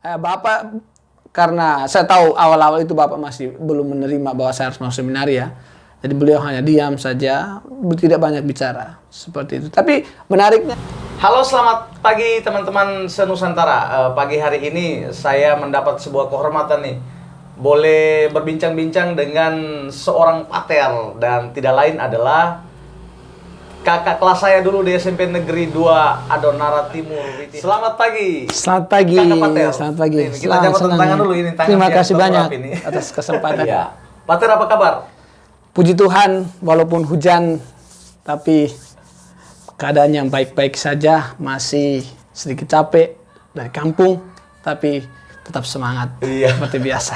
Bapak, karena saya tahu awal-awal itu Bapak masih belum menerima bahwa saya harus masuk seminari ya. Jadi beliau hanya diam saja, tidak banyak bicara. Seperti itu. Tapi menariknya. Halo, selamat pagi teman-teman senusantara. Pagi hari ini saya mendapat sebuah kehormatan nih. Boleh berbincang-bincang dengan seorang pater. Dan tidak lain adalah kakak kelas saya dulu di SMP Negeri 2 Adonara Timur. Selamat pagi. Selamat pagi. Kakak pater. Selamat pagi. Ini, kita jabat tangan dulu ini. Terima kasih banyak atas kesempatan. Ya. Pater, apa kabar? Puji Tuhan, walaupun hujan, tapi keadaan yang baik-baik saja. Masih sedikit capek dari kampung, tapi tetap semangat. Iya. Seperti biasa.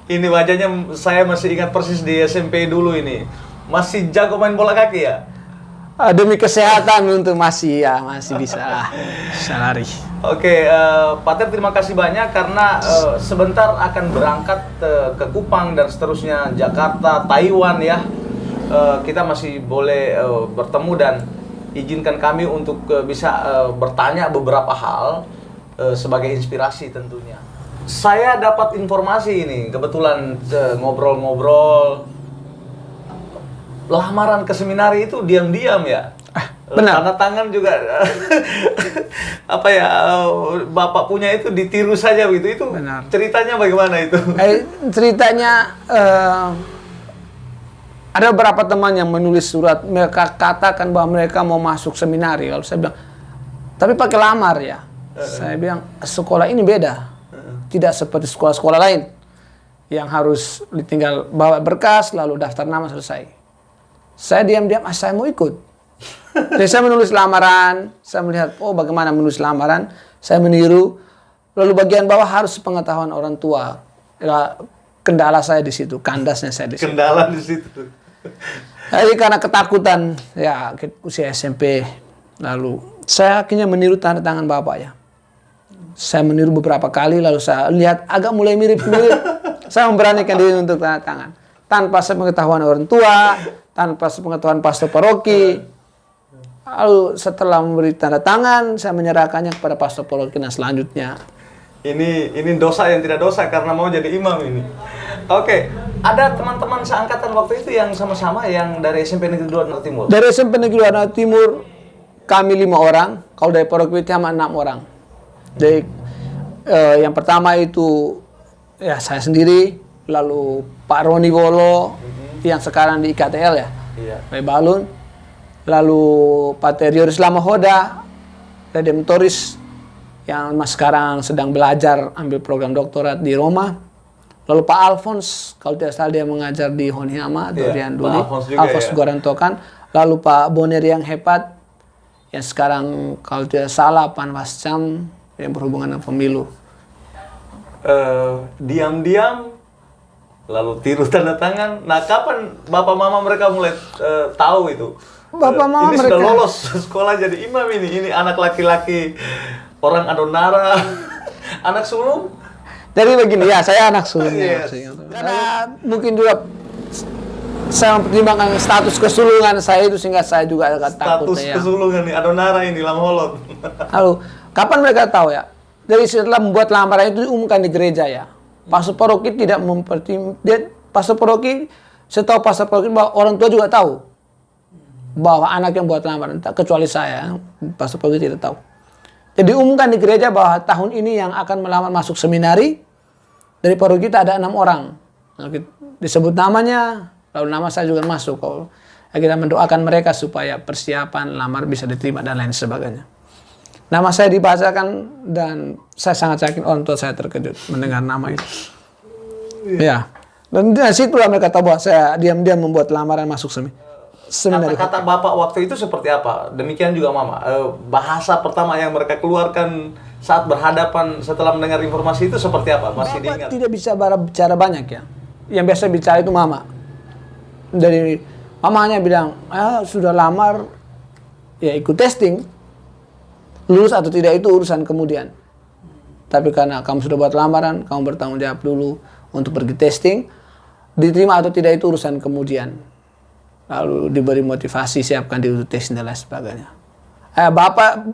Ini wajahnya saya masih ingat persis di SMP dulu ini. Masih jago main bola kaki ya? Demi kesehatan untuk masih bisa lari. Oke, Pater, terima kasih banyak karena sebentar akan berangkat ke Kupang dan seterusnya, Jakarta, Taiwan ya. Kita masih boleh bertemu dan izinkan kami untuk bisa bertanya beberapa hal sebagai inspirasi tentunya. Saya dapat informasi ini, kebetulan ngobrol-ngobrol, lamaran ke seminari itu diam-diam ya? Benar. Tanda tangan juga apa ya, Bapak punya itu ditiru saja begitu. Itu benar. Ceritanya bagaimana itu? Ceritanya ada beberapa teman yang menulis surat, mereka katakan bahwa mereka mau masuk seminari. Kalau saya bilang, tapi pakai lamar ya. Saya bilang, sekolah ini beda. Tidak seperti sekolah-sekolah lain yang harus ditinggal bawa berkas lalu daftar nama selesai. Saya diam-diam, saya mau ikut. Jadi saya menulis lamaran, saya melihat, bagaimana menulis lamaran, saya meniru. Lalu bagian bawah harus pengetahuan orang tua. Ya, kendala saya di situ, kandasnya saya di situ. Kendala di situ. Jadi karena ketakutan, ya usia SMP, lalu saya akhirnya meniru tanda tangan Bapak ya. Saya meniru beberapa kali, lalu saya lihat agak mulai mirip-mirip. Saya memberanikan diri untuk tanda tangan. Tanpa sepengetahuan orang tua, tanpa sepengetahuan pastor paroki. Lalu setelah memberi tanda tangan, saya menyerahkannya kepada pastor paroki. Nah selanjutnya. Ini dosa yang tidak dosa karena mau jadi imam ini. Oke, ada teman-teman seangkatan waktu itu yang sama-sama yang dari SMP Negeri 2 Adonara Timur? Dari SMP Negeri 2 Adonara Timur, kami 5 orang. Kalau dari paroki sama 6 orang. Jadi yang pertama itu ya saya sendiri, lalu Pak Roni Wolo yang sekarang di IKTL ya, Pak Balun, lalu Pater Yoris Lamahoda, Redemptoris yang sekarang sedang belajar ambil program doktorat di Roma, lalu Pak Alphonse, kalau tidak salah dia mengajar di Honiama atau di Anduli, Alphonse Gorantokan, lalu Pak Boner yang hebat yang sekarang kalau tidak salah Panwascam yang berhubungan dengan pemilu. Diam-diam lalu tiru tanda tangan. Nah, kapan bapak mama mereka mulai tahu itu? Bapak mama ini mereka sudah lolos sekolah jadi imam ini anak laki-laki orang Adonara, anak sulung. Jadi begini ya, saya anak sulungnya. Yes. Karena mungkin juga saya mempertimbangkan status kesulungan saya itu sehingga saya juga agak takut. Status kesulungan nih Adonara ini Lamholot. Lalu kapan mereka tahu ya? Dari setelah membuat lamaran itu diumumkan di gereja ya. Pastor paroki tidak pastor paroki, setahu pastor paroki bahwa orang tua juga tahu bahwa anak yang buat lamaran, kecuali saya, pastor paroki tidak tahu. Jadi diumumkan di gereja bahwa tahun ini yang akan melamar masuk seminari dari paroki kita ada 6 orang. Lalu disebut namanya, lalu nama saya juga masuk. Kita mendoakan mereka supaya persiapan lamar bisa diterima dan lain sebagainya. Nama saya dibacakan dan saya sangat yakin orang tua saya terkejut mendengar nama itu. Ya. Dan dari situlah mereka tahu bahwa saya diam-diam membuat lamaran masuk seminari. Kata-kata bapak waktu itu seperti apa? Demikian juga mama. Bahasa pertama yang mereka keluarkan saat berhadapan setelah mendengar informasi itu seperti apa? Masih diingat? Bapak tidak bisa bicara banyak ya. Yang biasa bicara itu mama. Dari mama hanya bilang, sudah lamar, ya ikut testing. Lulus atau tidak itu urusan kemudian. Tapi karena kamu sudah buat lamaran, kamu bertanggung jawab dulu untuk pergi testing. Diterima atau tidak itu urusan kemudian. Lalu diberi motivasi, siapkan diri untuk testing dan lain sebagainya. Bapak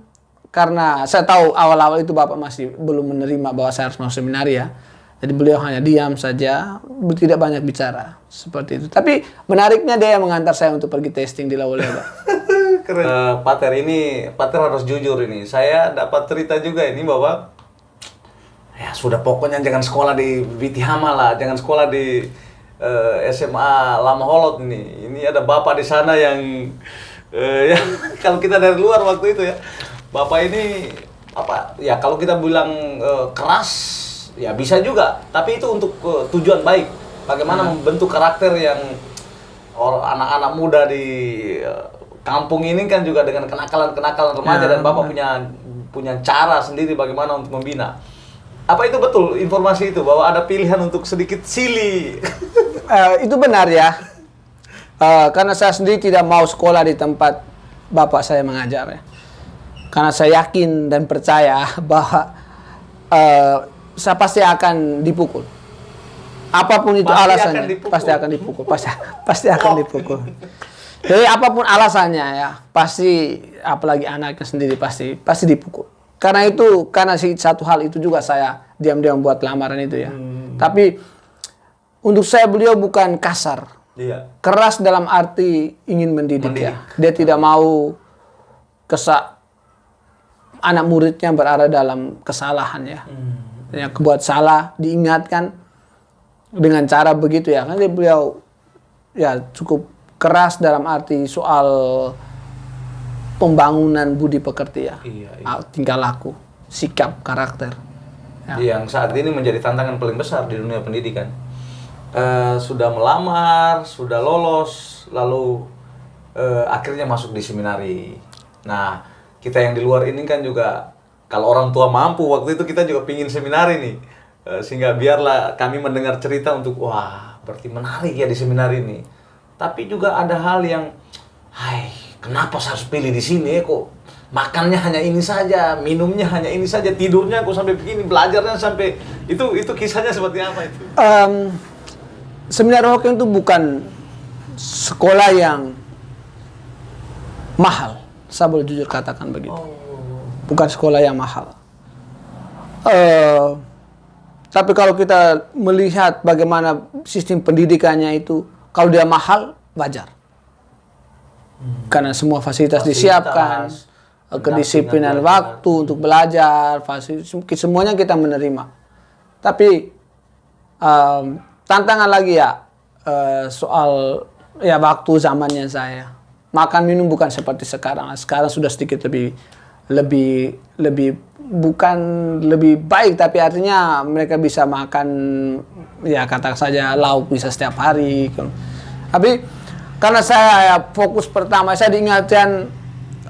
karena saya tahu awal-awal itu Bapak masih belum menerima bahwa saya harus masuk seminari ya. Jadi beliau hanya diam saja, tidak banyak bicara seperti itu. Tapi menariknya dia yang mengantar saya untuk pergi testing di Lawaleba. Keren. Pater ini, Pater harus jujur ini. Saya dapat cerita juga ini bahwa ya sudah pokoknya jangan sekolah di Witihama lah, jangan sekolah di SMA Lama Holot ini. Ini ada bapak di sana yang ya, kalau kita dari luar waktu itu ya, bapak ini apa ya kalau kita bilang keras ya bisa juga, tapi itu untuk tujuan baik. Bagaimana membentuk karakter yang anak-anak muda di kampung ini kan juga dengan kenakalan-kenakalan remaja dan bapak punya cara sendiri bagaimana untuk membina. Apa itu betul informasi itu bahwa ada pilihan untuk sedikit silly? Itu benar ya. Karena saya sendiri tidak mau sekolah di tempat bapak saya mengajar ya. Karena saya yakin dan percaya bahwa saya pasti akan dipukul. Apapun itu alasannya, pasti akan dipukul. Pasti akan dipukul. Jadi apapun alasannya ya, pasti apalagi anaknya sendiri pasti dipukul. Karena satu hal itu juga saya diam-diam buat lamaran itu ya. Tapi untuk saya beliau bukan kasar. Iya. Keras dalam arti ingin mendidik ya. Dia tidak mau anak muridnya berada dalam kesalahan ya. Yang kebuat salah diingatkan dengan cara begitu ya. Kan beliau ya cukup keras dalam arti soal pembangunan budi pekerti ya. Iya. Tingkah laku, sikap, karakter. Ya. Yang saat ini menjadi tantangan paling besar di dunia pendidikan. Sudah melamar, sudah lolos, lalu akhirnya masuk di seminari. Nah, kita yang di luar ini kan juga kalau orang tua mampu, waktu itu kita juga pingin seminari nih. Sehingga biarlah kami mendengar cerita untuk, wah berarti menarik ya di seminari ini. Tapi juga ada hal yang, hai, kenapa saya harus pilih di sini kok? Makannya hanya ini saja, minumnya hanya ini saja, tidurnya kok sampai begini, belajarnya sampai, itu kisahnya seperti apa itu? Seminari Hokkien itu bukan sekolah yang mahal. Saya boleh jujur katakan begitu. Bukan sekolah yang mahal. Tapi kalau kita melihat bagaimana sistem pendidikannya itu, kalau dia mahal, wajar. Karena semua fasilitas disiapkan, kedisiplinan waktu untuk belajar, semuanya kita menerima. Tapi tantangan lagi ya soal ya waktu zamannya saya. Makan minum bukan seperti sekarang. Sekarang sudah sedikit lebih bukan lebih baik, tapi artinya mereka bisa makan ya kata saja lauk bisa setiap hari. Tapi karena saya fokus pertama, saya diingatkan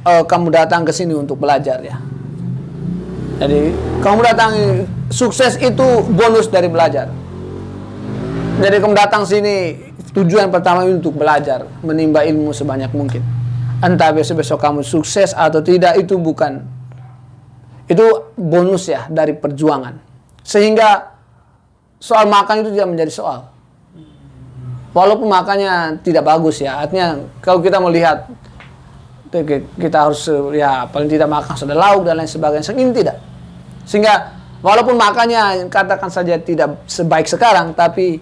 kamu datang ke sini untuk belajar ya. Jadi kamu datang, sukses itu bonus dari belajar. Jadi kamu datang sini tujuan pertama untuk belajar, menimba ilmu sebanyak mungkin. Entah besok-besok kamu sukses atau tidak, itu bukan. Itu bonus ya dari perjuangan. Sehingga soal makan itu tidak menjadi soal. Walaupun makannya tidak bagus ya. Artinya kalau kita melihat, kita harus ya paling tidak makan sudah lauk dan lain sebagainya. Ini tidak. Sehingga walaupun makannya katakan saja tidak sebaik sekarang, tapi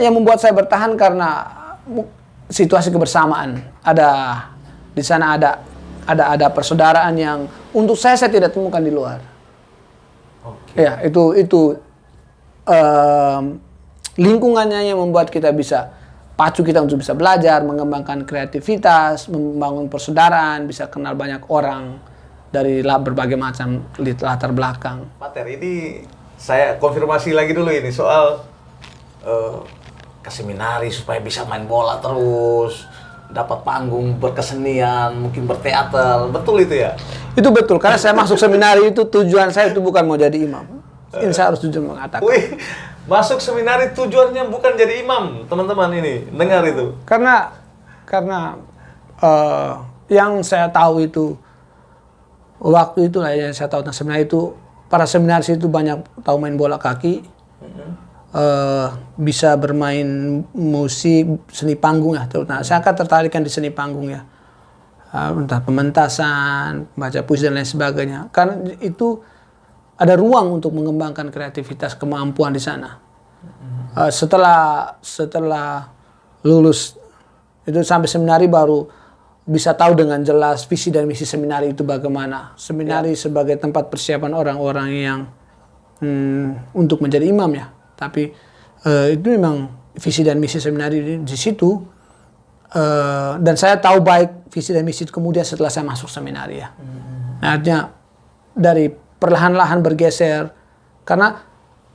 yang membuat saya bertahan karena situasi kebersamaan. Di sana ada persaudaraan yang untuk saya tidak temukan di luar. Okay. Ya, itu lingkungannya yang membuat kita bisa pacu kita untuk bisa belajar, mengembangkan kreativitas, membangun persaudaraan, bisa kenal banyak orang dari berbagai macam latar belakang. Pater, ini saya konfirmasi lagi dulu ini soal ke seminari supaya bisa main bola terus, dapat panggung berkesenian, mungkin berteater, betul itu ya? Itu betul, karena saya masuk seminari itu tujuan saya itu bukan mau jadi imam. Ini saya harus jujur mengatakan. Wih, masuk seminari tujuannya bukan jadi imam, teman-teman ini, dengar itu. Karena yang saya tahu itu, waktu itu lah yang saya tahu tentang seminari itu, para seminaris itu banyak tahu main bola kaki, bisa bermain musik, seni panggung ya. Nah, saya akan tertarikkan di seni panggung ya. entah pementasan, baca puisi dan lain sebagainya. Karena itu ada ruang untuk mengembangkan kreativitas, kemampuan di sana. Setelah lulus itu sampai seminari baru bisa tahu dengan jelas visi dan misi seminari itu bagaimana. Seminari sebagai tempat persiapan orang-orang yang untuk menjadi imam ya. Tapi itu memang visi dan misi seminari di situ. Dan saya tahu baik visi dan misi itu kemudian setelah saya masuk seminari ya. Nah, artinya dari perlahan-lahan bergeser. Karena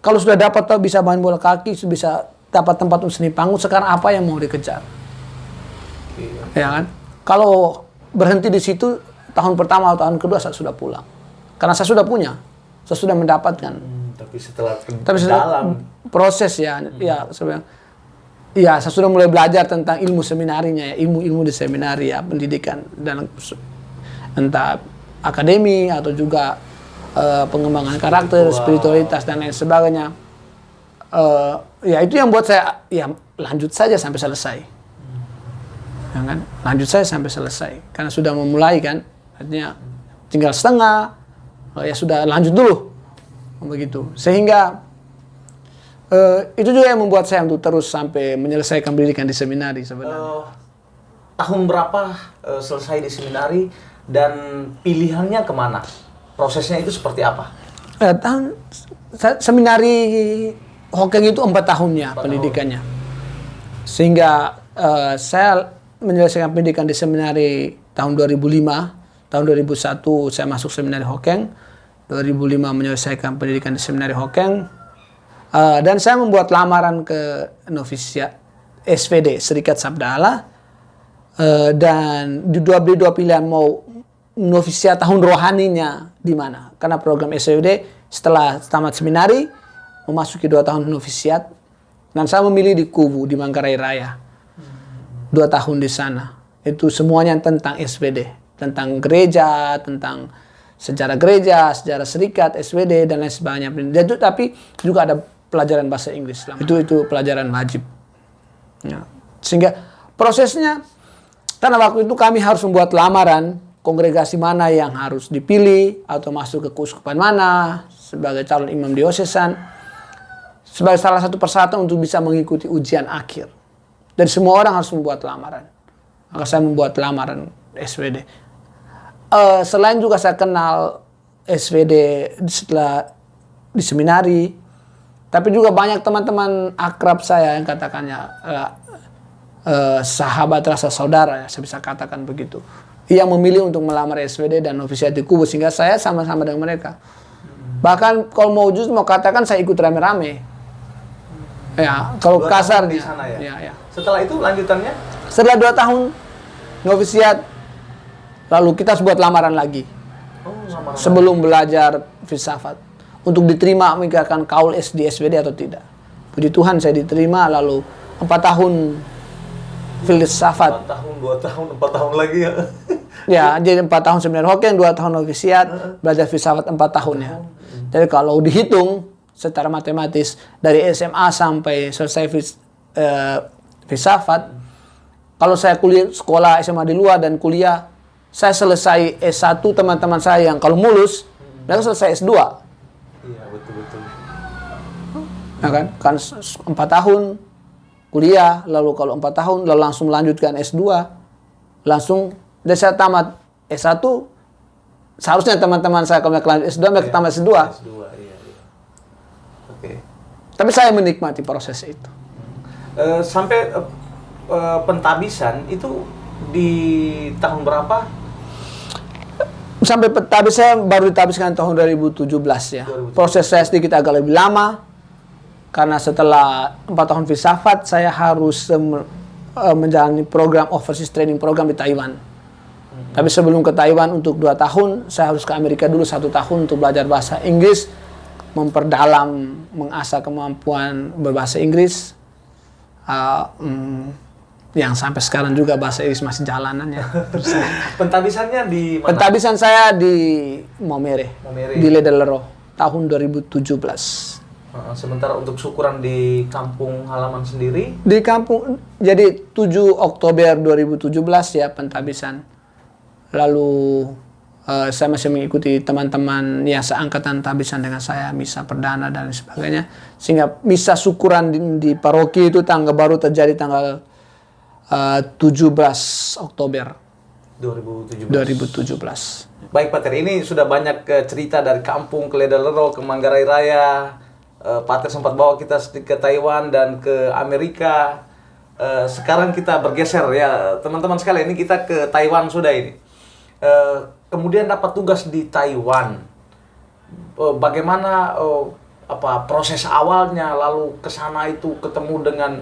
kalau sudah dapat tahu bisa main bola kaki, bisa dapat tempat untuk seni panggung, sekarang apa yang mau dikejar? Ya kan? Kalau berhenti di situ, tahun pertama atau tahun kedua saya sudah pulang. Karena saya sudah punya, saya sudah mendapatkan. Tapi setelah dalam proses ya, saya sudah mulai belajar tentang ilmu seminarinya ya, ilmu di seminari ya, pendidikan dan entah akademi atau juga pengembangan karakter, spiritualitas dan lain sebagainya. Ya itu yang buat saya ya lanjut saja sampai selesai. Ya kan? Lanjut saja sampai selesai. Karena sudah memulai kan, artinya tinggal setengah, ya sudah lanjut dulu. Begitu. Sehingga itu juga yang membuat saya untuk terus sampai menyelesaikan pendidikan di seminari sebenarnya. Tahun berapa selesai di seminari dan pilihannya kemana? Prosesnya itu seperti apa? Seminari Hokeng itu 4 tahunnya pendidikannya. Sehingga saya menyelesaikan pendidikan di seminari tahun 2005. Tahun 2001 saya masuk seminari Hokeng. 2005 menyelesaikan pendidikan di seminari Hokeng. Dan saya membuat lamaran ke novisiat SVD, Serikat Sabda Allah. Dan dua pilihan mau novisiat tahun rohaninya di mana? Karena program SVD setelah tamat seminari memasuki 2 tahun novisiat. Dan saya memilih di Kubu di Manggarai Raya. 2 tahun di sana. Itu semuanya tentang SVD, tentang gereja, tentang sejarah gereja, sejarah serikat, SVD dan lain sebagainya. Dan itu, tapi juga ada pelajaran bahasa Inggris. Itu pelajaran wajib. Ya. Sehingga prosesnya, karena waktu itu kami harus membuat lamaran kongregasi mana yang harus dipilih atau masuk ke keuskupan mana sebagai calon imam diosesan, sebagai salah satu persyaratan untuk bisa mengikuti ujian akhir. Dan semua orang harus membuat lamaran. Maka saya membuat lamaran SVD. Selain juga saya kenal SVD setelah di seminari, tapi juga banyak teman-teman akrab saya yang katakannya sahabat rasa saudara, ya, saya bisa katakan begitu, yang memilih untuk melamar SVD dan novisiat di Kubu, sehingga saya sama-sama dengan mereka. Bahkan kalau mau katakan saya ikut rame-rame. Ya, kalau kasar di sana ya. Ya. Setelah itu lanjutannya? Setelah 2 tahun novisiat, lalu kita buat lamaran lagi. Lamaran sebelum belajar filsafat untuk diterima mengikat kaul di SVD atau tidak. Puji Tuhan saya diterima, lalu 4 tahun filsafat. 4 tahun, 2 tahun, 4 tahun lagi ya. Ya, jadi 4 tahun seminari Hokeng, 2 tahun novisiat, belajar filsafat 4 tahun ya. Jadi kalau dihitung secara matematis dari SMA sampai selesai filsafat, kalau saya sekolah SMA di luar dan kuliah, saya selesai S1, teman-teman saya yang kalau mulus, mereka selesai S2. Iya, betul-betul. Ya kan 4 tahun kuliah, lalu kalau 4 tahun lalu langsung melanjutkan S2, langsung dari saya tamat S1, seharusnya teman-teman saya kalau mereka lanjut S2, mereka tamat S2. Iya. Oke. Tapi saya menikmati proses itu. Sampai pentabisan itu di tahun berapa? Sampai tapi saya baru ditabiskan tahun 2017 ya. 2017. Proses saya sedikit agak lebih lama. Karena setelah 4 tahun filsafat, saya harus menjalani program overseas training program di Taiwan. Tapi sebelum ke Taiwan untuk 2 tahun, saya harus ke Amerika dulu 1 tahun untuk belajar bahasa Inggris, memperdalam, mengasah kemampuan berbahasa Inggris. Yang sampai sekarang juga bahasa Inggris masih jalanan ya. Pentabisannya di mana? Pentabisan saya di Maumere. Di Ledelero tahun 2017. Sementara untuk syukuran di kampung halaman sendiri? Di kampung, jadi 7 Oktober 2017 ya pentabisan. Lalu saya masih mengikuti teman-teman yang seangkatan tabisan dengan saya, misa perdana dan sebagainya. Sehingga misa syukuran di paroki itu baru terjadi tanggal 17 Oktober 2017. Baik Pater, ini sudah banyak cerita dari kampung ke Ledalero, ke Manggarai Raya. Pater sempat bawa kita ke Taiwan dan ke Amerika. Sekarang kita bergeser ya teman-teman sekalian, ini kita ke Taiwan sudah ini. Kemudian dapat tugas di Taiwan. Bagaimana proses awalnya, lalu ke sana itu ketemu dengan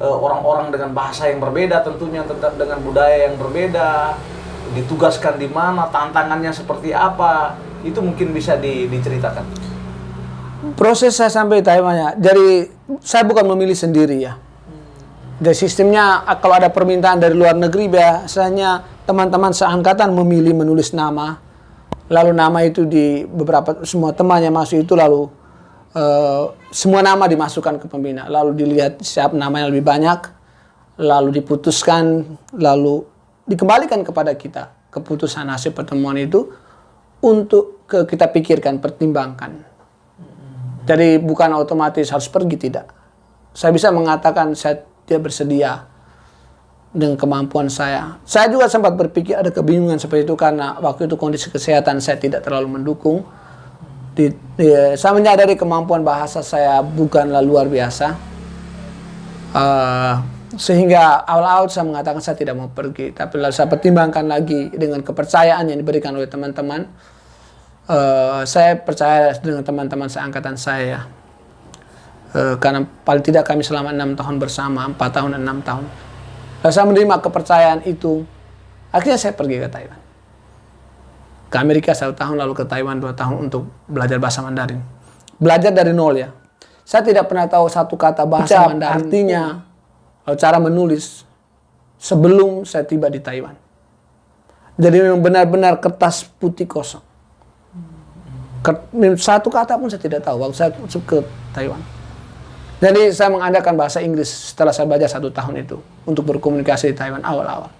orang-orang dengan bahasa yang berbeda, tentunya dengan budaya yang berbeda, ditugaskan di mana, tantangannya seperti apa, itu mungkin bisa diceritakan. Proses saya sampai Taiwan ya, jadi saya bukan memilih sendiri ya. Dari sistemnya kalau ada permintaan dari luar negeri biasanya teman-teman seangkatan memilih menulis nama, lalu nama itu di beberapa semua temannya masuk itu, lalu semua nama dimasukkan ke pembina, lalu dilihat siapa nama yang lebih banyak, lalu diputuskan, lalu dikembalikan kepada kita keputusan hasil pertemuan itu untuk kita pikirkan, pertimbangkan. Jadi bukan otomatis harus pergi, tidak. Saya bisa mengatakan saya tidak bersedia dengan kemampuan saya. Saya juga sempat berpikir ada kebingungan seperti itu karena waktu itu kondisi kesehatan saya tidak terlalu mendukung. Saya menyadari kemampuan bahasa saya bukanlah luar biasa. Sehingga awal-awal saya mengatakan saya tidak mau pergi. Tapi lalu saya pertimbangkan lagi dengan kepercayaan yang diberikan oleh teman-teman. Saya percaya dengan teman-teman seangkatan saya. Karena paling tidak kami selama 6 tahun bersama, 4 tahun dan 6 tahun. Lalu saya menerima kepercayaan itu. Akhirnya saya pergi ke Taiwan. Ke Amerika 1 tahun, lalu ke Taiwan 2 tahun untuk belajar bahasa Mandarin. Belajar dari nol ya. Saya tidak pernah tahu satu kata bahasa Mandarin. Artinya, lalu cara menulis sebelum saya tiba di Taiwan. Jadi memang benar-benar kertas putih kosong. Satu kata pun saya tidak tahu waktu saya ke Taiwan. Jadi saya mengandalkan bahasa Inggris setelah saya belajar 1 tahun itu untuk berkomunikasi di Taiwan awal-awal.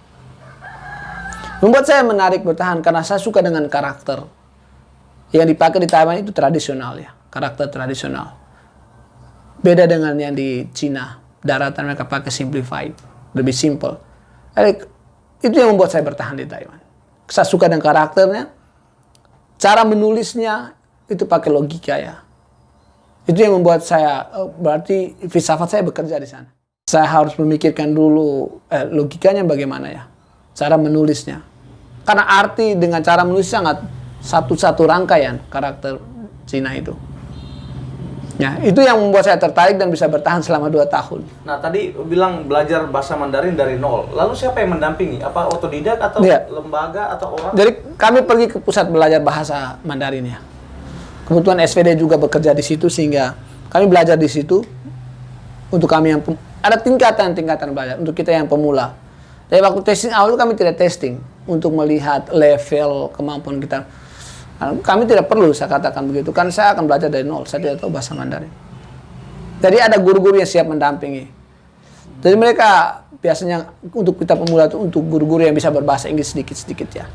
Membuat saya menarik bertahan karena saya suka dengan karakter yang dipakai di Taiwan itu tradisional ya, karakter tradisional. Beda dengan yang di Cina, daratan mereka pakai simplified, lebih simple. Itu yang membuat saya bertahan di Taiwan. Saya suka dengan karakternya, cara menulisnya itu pakai logika ya. Itu yang membuat saya, berarti filsafat saya bekerja di sana. Saya harus memikirkan dulu logikanya bagaimana ya, cara menulisnya. Karena arti dengan cara menulis sangat satu-satu rangkaian karakter Cina itu. Ya, itu yang membuat saya tertarik dan bisa bertahan selama 2 tahun. Nah, tadi bilang belajar bahasa Mandarin dari nol. Lalu siapa yang mendampingi? Apa otodidak atau lembaga atau orang? Jadi kami pergi ke pusat belajar bahasa Mandarin ya. Kebetulan SVD juga bekerja di situ sehingga kami belajar di situ. Untuk kami yang ada tingkatan-tingkatan belajar untuk kita yang pemula. Jadi waktu testing awal kami tidak testing untuk melihat level kemampuan kita. Kami tidak perlu saya katakan begitu, kan saya akan belajar dari nol, saya tidak tahu bahasa Mandarin. Jadi ada guru-guru yang siap mendampingi. Jadi mereka biasanya untuk kita pemula itu untuk guru-guru yang bisa berbahasa Inggris sedikit-sedikit ya,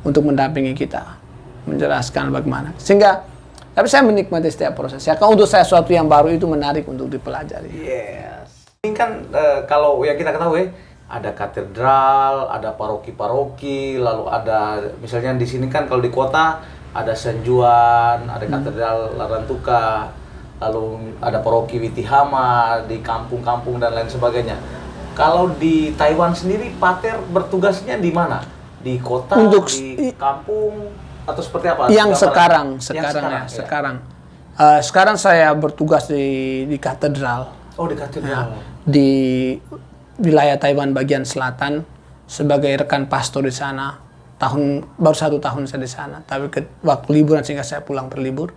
untuk mendampingi kita, menjelaskan bagaimana. Sehingga, tapi saya menikmati setiap proses. Ya, kalau untuk saya sesuatu yang baru itu menarik untuk dipelajari. Yes. Ini kan kalau yang kita ketahui ada katedral, ada paroki-paroki, lalu ada misalnya di sini kan kalau di kota ada Senjuan, ada katedral Larantuka, lalu ada paroki Witihama di kampung-kampung dan lain sebagainya. Kalau di Taiwan sendiri, Pater bertugasnya di mana? Di kota, di kampung, atau seperti apa? Yang sekarang. Sekarang saya bertugas di katedral. Oh, di katedral. Ya, di wilayah Taiwan bagian selatan sebagai rekan pastor di sana. Baru 1 tahun saya di sana, tapi waktu liburan sehingga saya pulang berlibur.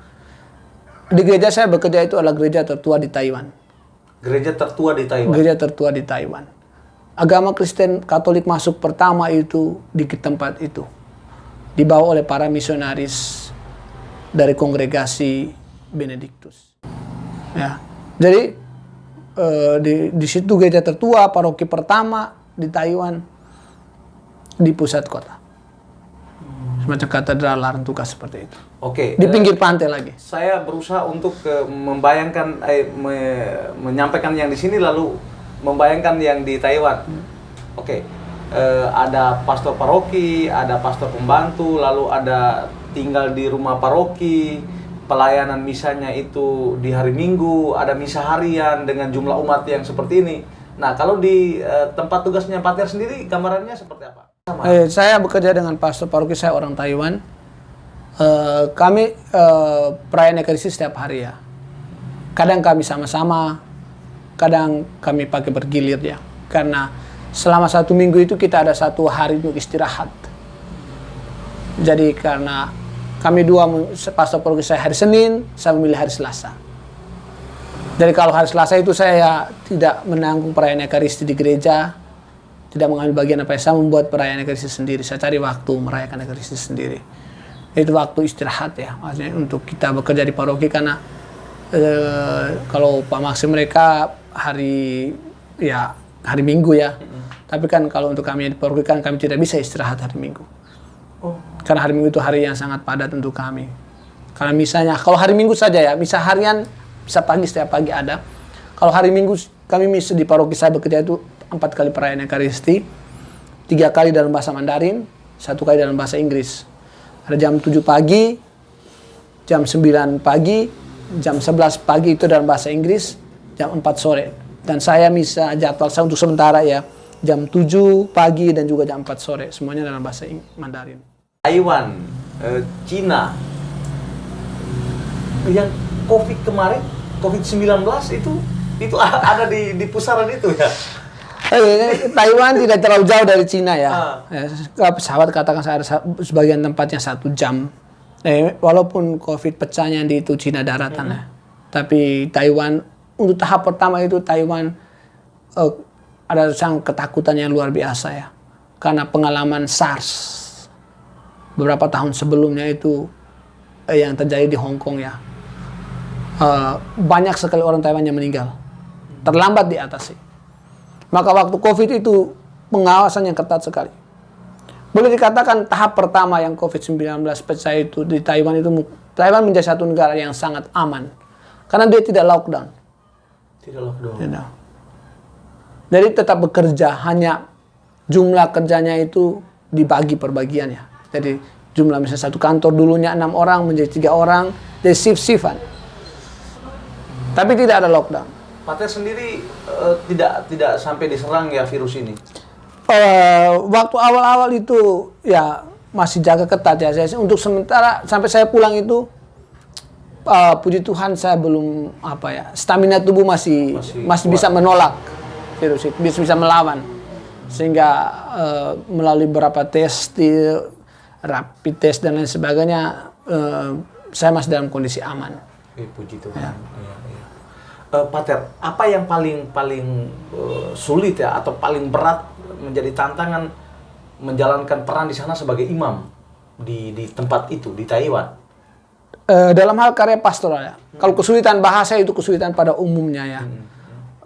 Di gereja saya bekerja itu adalah gereja tertua di Taiwan. Gereja tertua di Taiwan? Gereja tertua di Taiwan. Agama Kristen Katolik masuk pertama itu di tempat itu. Dibawa oleh para misionaris dari kongregasi Benediktus. Ya. Jadi di situ gereja tertua, paroki pertama di Taiwan, di pusat kota. semacam katedral Larantuka seperti itu. Oke. Di pinggir pantai lagi. Saya berusaha untuk membayangkan, menyampaikan yang di sini lalu membayangkan yang di Taiwan. Oke. Ada pastor paroki, ada pastor pembantu, lalu ada tinggal di rumah paroki, pelayanan misanya itu di hari Minggu, ada misa harian dengan jumlah umat yang seperti ini. Nah, kalau di tempat tugasnya Pater sendiri, gambarannya seperti apa? Saya bekerja dengan pastor paroki, saya orang Taiwan. Kami perayaan Ekaristi setiap hari ya. Kadang kami sama-sama, kadang kami pakai bergilir ya. Karena selama 1 minggu itu kita ada 1 hari untuk istirahat. Jadi karena kami dua, pastor paroki saya hari Senin, saya memilih hari Selasa. Jadi kalau hari Selasa itu saya tidak menanggung perayaan Ekaristi di gereja, tidak mengambil bagian apa, saya membuat perayaan Ekaristi sendiri. Saya cari waktu merayakan Ekaristi sendiri. Itu waktu istirahat ya, maksudnya untuk kita bekerja di paroki, karena kalau Pak Maksim mereka hari Minggu ya. Tapi kan kalau untuk kami di paroki kan kami tidak bisa istirahat hari Minggu. Karena hari Minggu itu hari yang sangat padat untuk kami. Karena misalnya kalau hari Minggu saja ya, misa harian bisa pagi, setiap pagi ada. Kalau hari Minggu kami misa di paroki saya bekerja itu 4 kali perayaan Ekaristi, 3 kali dalam bahasa Mandarin, 1 kali dalam bahasa Inggris. Ada jam 7 pagi, jam 9 pagi, jam 11 pagi itu dalam bahasa Inggris, jam 4 sore. Dan saya misa jadwal saya untuk sementara ya, jam 7 pagi dan juga jam 4 sore, semuanya dalam bahasa Mandarin. Taiwan, Cina, yang COVID kemarin, COVID-19 itu ada di pusaran itu ya? Taiwan tidak terlalu jauh dari Cina ya. Pesawat katakan saya ada sebagian tempatnya 1 jam. Walaupun COVID pecahnya di itu Cina daratan ya. Tapi Taiwan, untuk tahap pertama itu Taiwan ada sang ketakutan yang luar biasa ya. Karena pengalaman SARS beberapa tahun sebelumnya itu yang terjadi di Hong Kong ya. Banyak sekali orang Taiwan yang meninggal. Terlambat diatasi. Maka waktu COVID itu pengawasan yang ketat sekali. Boleh dikatakan tahap pertama yang COVID-19 pecah itu di Taiwan itu, Taiwan menjadi satu negara yang sangat aman. Karena dia tidak lockdown. Tidak lockdown. Tidak. Jadi tetap bekerja, hanya jumlah kerjanya itu dibagi per bagian ya. Jadi jumlah misalnya satu kantor dulunya 6 orang menjadi 3 orang, jadi shift-shiftan. Tapi tidak ada lockdown. Pater sendiri tidak sampai diserang ya virus ini? Waktu awal-awal itu ya masih jaga ketat ya. Untuk sementara sampai saya pulang itu puji Tuhan saya belum stamina tubuh masih bisa menolak virus itu, bisa melawan. Sehingga melalui beberapa tes, rapid test dan lain sebagainya, saya masih dalam kondisi aman. Puji Tuhan. Ya. Pater, apa yang paling sulit ya atau paling berat menjadi tantangan menjalankan peran di sana sebagai imam di tempat itu di Taiwan? Dalam hal karya pastoral ya. Kalau kesulitan bahasa itu kesulitan pada umumnya ya.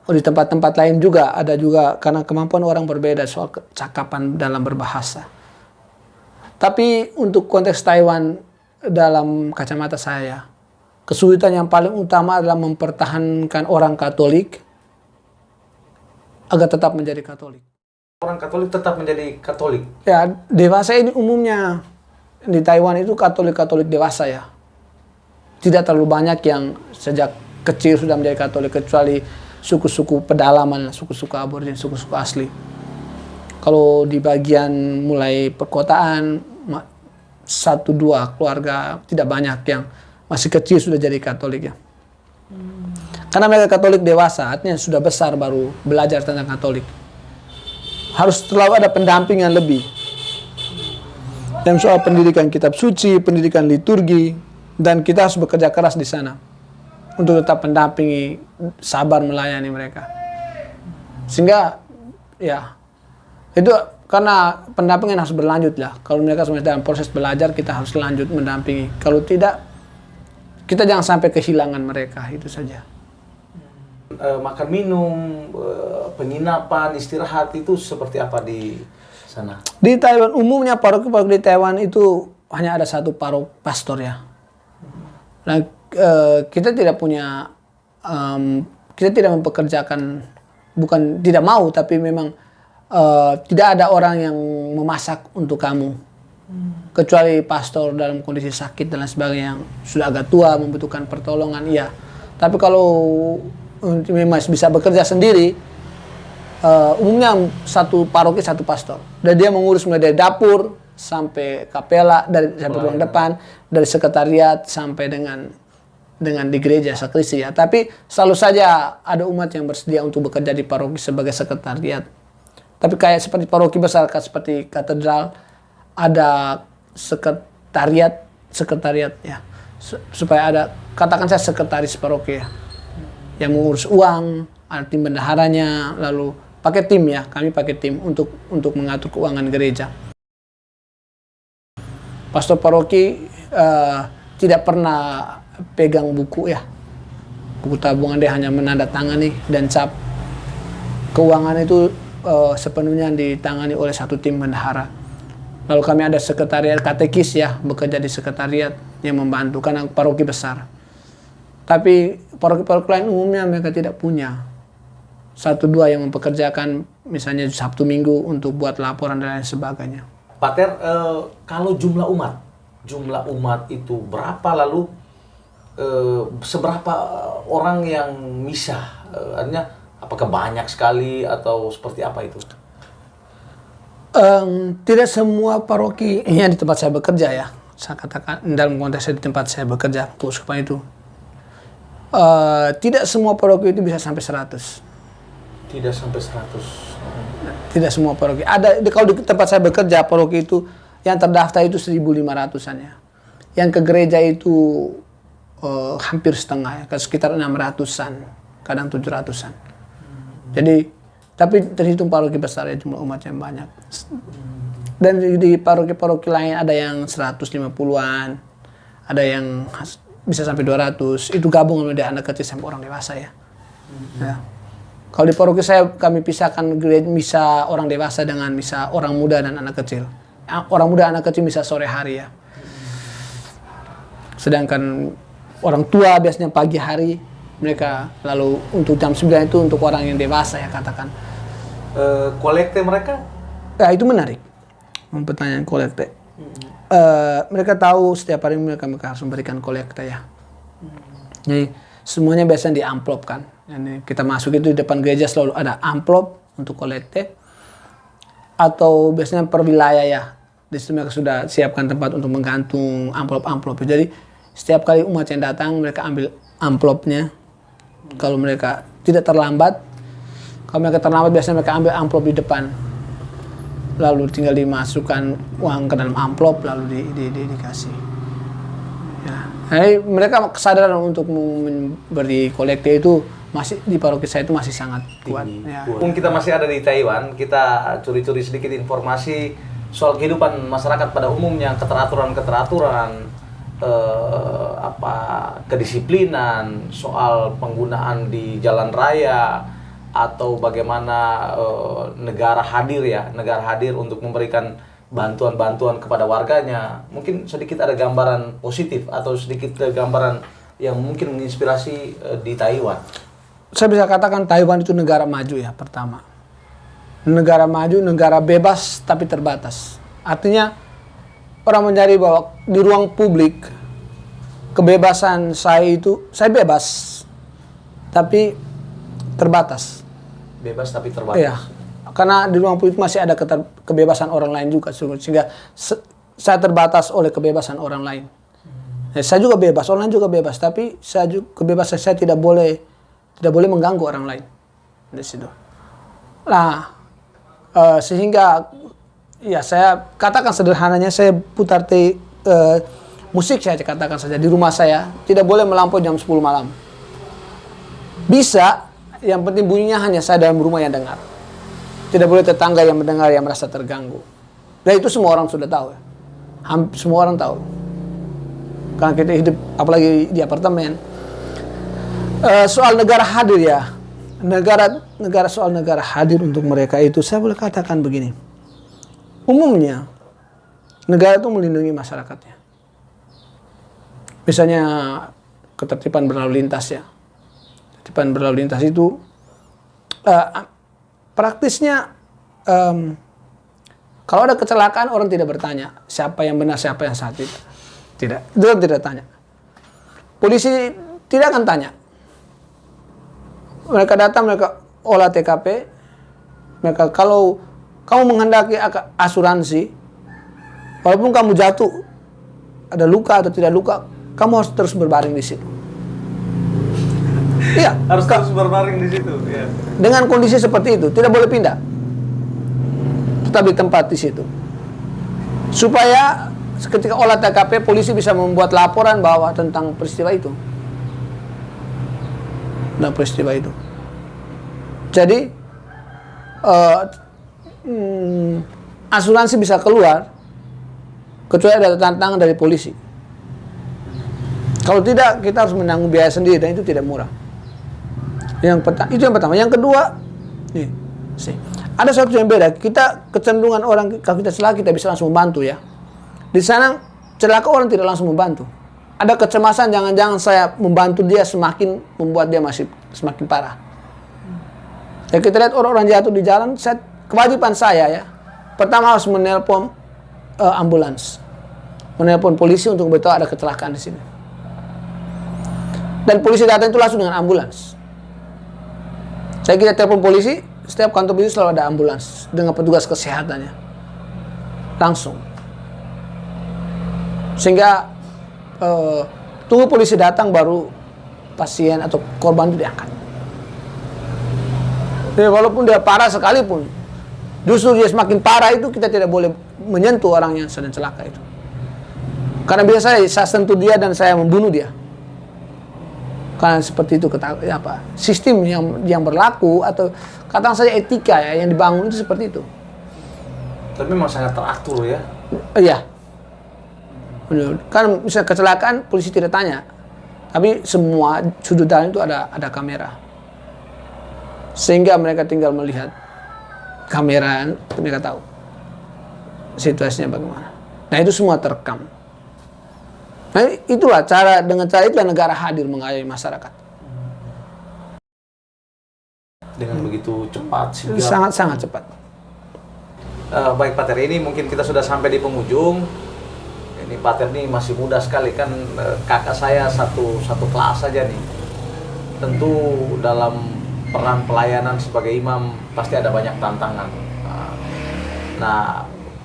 Di tempat-tempat lain juga ada juga, karena kemampuan orang berbeda soal cakapan dalam berbahasa. Tapi untuk konteks Taiwan dalam kacamata saya, kesulitan yang paling utama adalah mempertahankan orang Katolik agar tetap menjadi Katolik. Orang Katolik tetap menjadi Katolik? Ya, dewasa ini umumnya di Taiwan itu Katolik dewasa ya. Tidak terlalu banyak yang sejak kecil sudah menjadi Katolik, kecuali suku-suku pedalaman, suku-suku aborigin, suku-suku asli. Kalau di bagian mulai perkotaan, 1-2 keluarga, tidak banyak yang masih kecil sudah jadi Katolik ya. Karena mereka Katolik dewasa, artinya sudah besar baru belajar tentang Katolik. Harus selalu ada pendampingan lebih. Dan soal pendidikan kitab suci, pendidikan liturgi, dan kita harus bekerja keras di sana untuk tetap mendampingi, sabar melayani mereka. Sehingga ya itu karena pendampingan harus berlanjut lah. Kalau mereka masih dalam proses belajar, kita harus lanjut mendampingi. Kalau tidak, kita jangan sampai kehilangan mereka, itu saja. Makan minum, penginapan, istirahat itu seperti apa di sana? Di Taiwan umumnya paroki di Taiwan itu hanya ada satu pastor ya. Nah, kita tidak punya, kita tidak mempekerjakan, bukan tidak mau, tapi memang tidak ada orang yang memasak untuk kamu. Kecuali pastor dalam kondisi sakit dan lain sebagainya yang sudah agak tua membutuhkan pertolongan, iya. Tapi kalau memang bisa bekerja sendiri, umumnya satu paroki satu pastor. Dan dia mengurus mulai dari dapur sampai kapela, sampai ruang depan, dari sekretariat sampai dengan di gereja sakristi ya. Tapi selalu saja ada umat yang bersedia untuk bekerja di paroki sebagai sekretariat. Tapi kayak seperti paroki besar, seperti katedral, ada sekretariat ya. Supaya ada, katakan saya sekretaris paroki ya, yang mengurus uang, ada tim bendaharanya, lalu pakai tim ya, kami pakai tim untuk mengatur keuangan gereja. Pastor paroki tidak pernah pegang buku ya, buku tabungan, dia hanya menandatangani dan cap. Keuangan itu sepenuhnya ditangani oleh satu tim bendahara. Lalu kami ada sekretariat katekis ya, bekerja di sekretariat yang membantu karena paroki besar. Tapi paroki-paroki lain umumnya mereka tidak punya. 1-2 yang mempekerjakan misalnya Sabtu Minggu untuk buat laporan dan lain sebagainya. Pater, kalau jumlah umat itu berapa, lalu seberapa orang yang misa? Artinya apakah banyak sekali atau seperti apa itu? Tidak semua paroki yang di tempat saya bekerja ya, saya katakan dalam konteks di tempat saya bekerja keuskupan itu, tidak semua paroki itu bisa sampai 100. Tidak sampai 100. Tidak semua paroki. Ada, kalau di tempat saya bekerja paroki itu yang terdaftar itu 1.500-an ya. Yang ke gereja itu hampir setengah ya, sekitar 600-an, kadang 700-an. Jadi tapi terhitung paroki besar ya, jumlah umat yang banyak. Dan di paroki-paroki lain ada yang 150-an, ada yang bisa sampai 200. Itu gabung dari anak kecil sampai orang dewasa ya. Ya. Kalau di paroki saya kami pisahkan gereja misa orang dewasa dengan misa orang muda dan anak kecil. Orang muda anak kecil misa sore hari ya. Sedangkan orang tua biasanya pagi hari mereka, lalu untuk jam 9 itu untuk orang yang dewasa ya katakan. Kolekte mereka? Ya itu menarik. Pertanyaan kolekte. Mereka tahu setiap hari mereka harus memberikan kolekte ya. Jadi semuanya biasanya di amplop kan. Jadi, kita masuk itu di depan gereja selalu ada amplop untuk kolekte. Atau biasanya per wilayah ya. Di situ mereka sudah siapkan tempat untuk menggantung amplop-amplop. Jadi setiap kali umat yang datang mereka ambil amplopnya. Kalau mereka tidak terlambat, kalau mereka terlambat biasanya mereka ambil amplop di depan, lalu tinggal dimasukkan uang ke dalam amplop lalu dikasih. Ya. Jadi mereka kesadaran untuk memberi kolekte itu masih di paroki saya itu masih sangat kuat. Ya. Mumpung kita masih ada di Taiwan, kita curi-curi sedikit informasi soal kehidupan masyarakat pada umumnya, keteraturan-keteraturan. Kedisiplinan soal penggunaan di jalan raya atau bagaimana negara hadir untuk memberikan bantuan-bantuan kepada warganya. Mungkin sedikit ada gambaran positif atau sedikit gambaran yang mungkin menginspirasi di Taiwan. Saya bisa katakan Taiwan itu negara maju ya, pertama. Negara maju, negara bebas tapi terbatas. Artinya orang mencari bahwa di ruang publik kebebasan saya bebas tapi terbatas. Bebas tapi terbatas. Iya. Karena di ruang publik masih ada kebebasan orang lain juga, sehingga saya terbatas oleh kebebasan orang lain. Saya juga bebas, orang lain juga bebas, tapi kebebasan saya tidak boleh mengganggu orang lain di situ. Nah, sehingga ya saya katakan sederhananya, saya putar musik saya katakan saja di rumah saya tidak boleh melampaui jam 10 malam. Bisa, yang penting bunyinya hanya saya dalam rumah yang dengar. Tidak boleh tetangga yang mendengar yang merasa terganggu. Dan itu semua orang sudah tahu. Semua orang tahu. Karena kita hidup apalagi di apartemen. Soal negara hadir ya. Soal negara hadir untuk mereka itu saya boleh katakan begini. Umumnya negara itu melindungi masyarakatnya. Misalnya ketertiban berlalu lintas ya. Ketertiban berlalu lintas itu praktisnya kalau ada kecelakaan orang tidak bertanya siapa yang benar siapa yang salah, tidak, itu tidak tanya. Polisi tidak akan tanya. Mereka datang, mereka olah TKP, mereka kalau kamu menghendaki asuransi, walaupun kamu jatuh ada luka atau tidak luka, kamu harus terus berbaring di situ. Iya, Harus terus berbaring di situ. Ya. dengan kondisi seperti itu tidak boleh pindah, tetap di tempat di situ. Supaya ketika olah TKP polisi bisa membuat laporan bahwa tentang peristiwa itu, Jadi asuransi bisa keluar kecuali ada tantangan dari polisi. Kalau tidak, kita harus menanggung biaya sendiri dan itu tidak murah. Itu yang pertama. Yang kedua, ada sesuatu yang beda. Kita kecenderungan orang kalau kita celaka kita bisa langsung membantu ya. Di sana celaka orang tidak langsung membantu. Ada kecemasan jangan-jangan saya membantu dia semakin membuat dia masih semakin parah. Ya kita lihat orang-orang jatuh di jalan, kewajiban saya ya. Pertama harus menelpon ambulans. Menelpon polisi untuk beritahu ada kecelakaan di sini. Dan polisi datang itu langsung dengan ambulans. Kita telepon polisi, setiap kantor polisi selalu ada ambulans dengan petugas kesehatannya. Langsung. Sehingga tunggu polisi datang baru pasien atau korban itu diangkat. Jadi walaupun dia parah sekalipun, justru dia semakin parah itu kita tidak boleh menyentuh orang yang sedang celaka itu. Karena biasa saya sentuh dia dan saya membunuh dia. Karena seperti itu sistem yang berlaku atau katakan saja etika ya yang dibangun itu seperti itu. Tapi memang sangat teratur ya. Iya. Kan misalnya kecelakaan polisi tidak tanya, tapi semua sudut jalan itu ada kamera, sehingga mereka tinggal melihat kamera, mereka tahu situasinya bagaimana. Nah itu semua terekam. Nah itulah dengan cara itulah negara hadir mengayomi masyarakat. Dengan begitu cepat, sigap. Sangat cepat. Baik Pak Ter, ini mungkin kita sudah sampai di penghujung. Ini Pak Ter ini masih muda sekali kan, kakak saya satu kelas saja nih. Tentu dalam peran pelayanan sebagai imam pasti ada banyak tantangan. Nah,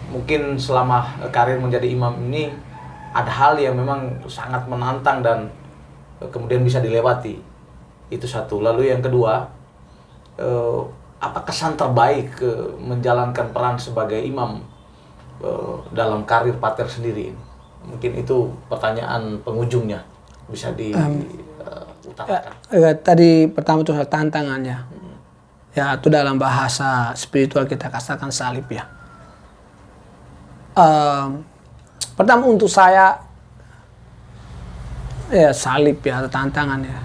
mungkin selama karir menjadi imam ini ada hal yang memang sangat menantang dan kemudian bisa dilewati. Itu satu. Lalu yang kedua, apa kesan terbaik menjalankan peran sebagai imam dalam karir Pak Ter sendiri ini? Mungkin itu pertanyaan penghujungnya bisa diutarakan. Tadi pertama itu tantangannya. Ya itu dalam bahasa spiritual kita katakan salib ya. Pertama untuk saya ya salib ya atau tantangan ya.